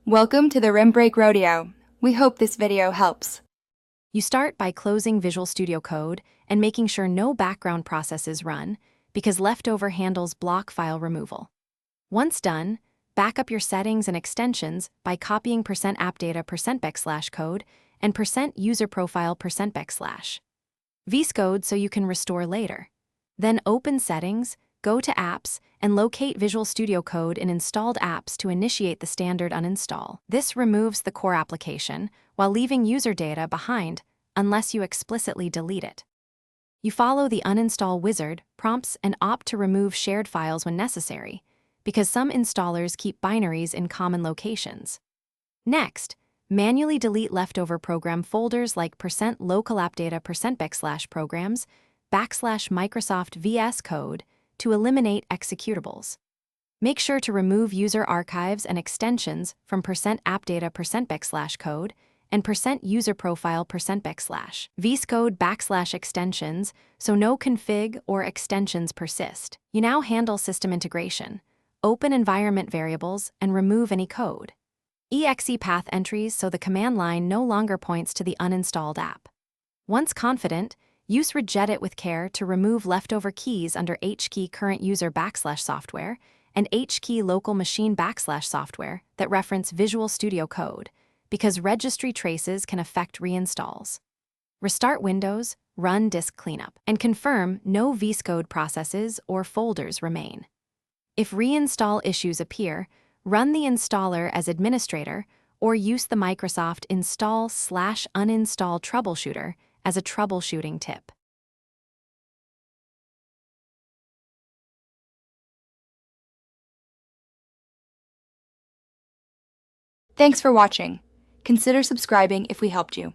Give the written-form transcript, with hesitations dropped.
Welcome to the Rim Break Rodeo. We hope this video helps. You start by closing Visual Studio Code and making sure no background processes run, because leftover handles block file removal. Once done, back up your settings and extensions by copying %appdata %code and %userprofile %. vscode so you can restore later. Then open Settings, go to Apps, and locate Visual Studio Code in Installed Apps to initiate the standard uninstall. This removes the core application while leaving user data behind unless you explicitly delete it. You follow the uninstall wizard prompts and opt to remove shared files when necessary, because some installers keep binaries in common locations. Next, manually delete leftover program folders like %localappdata %programs /Microsoft VS Code to eliminate executables. Make sure to remove user archives and extensions from %appdata %code and %userprofile %vscode /extensions so no config or extensions persist. You now handle system integration, open environment variables, and remove any code. exe path entries so the command line no longer points to the uninstalled app. Once confident, use regedit with care to remove leftover keys under hkey current user /software and hkey local machine /software that reference Visual Studio Code, because registry traces can affect reinstalls. Restart Windows, run disk cleanup, and confirm no vscode processes or folders remain. If reinstall issues appear, run the installer as administrator or use the Microsoft install/uninstall troubleshooter as a troubleshooting tip. Thanks for watching. Consider subscribing if we helped you.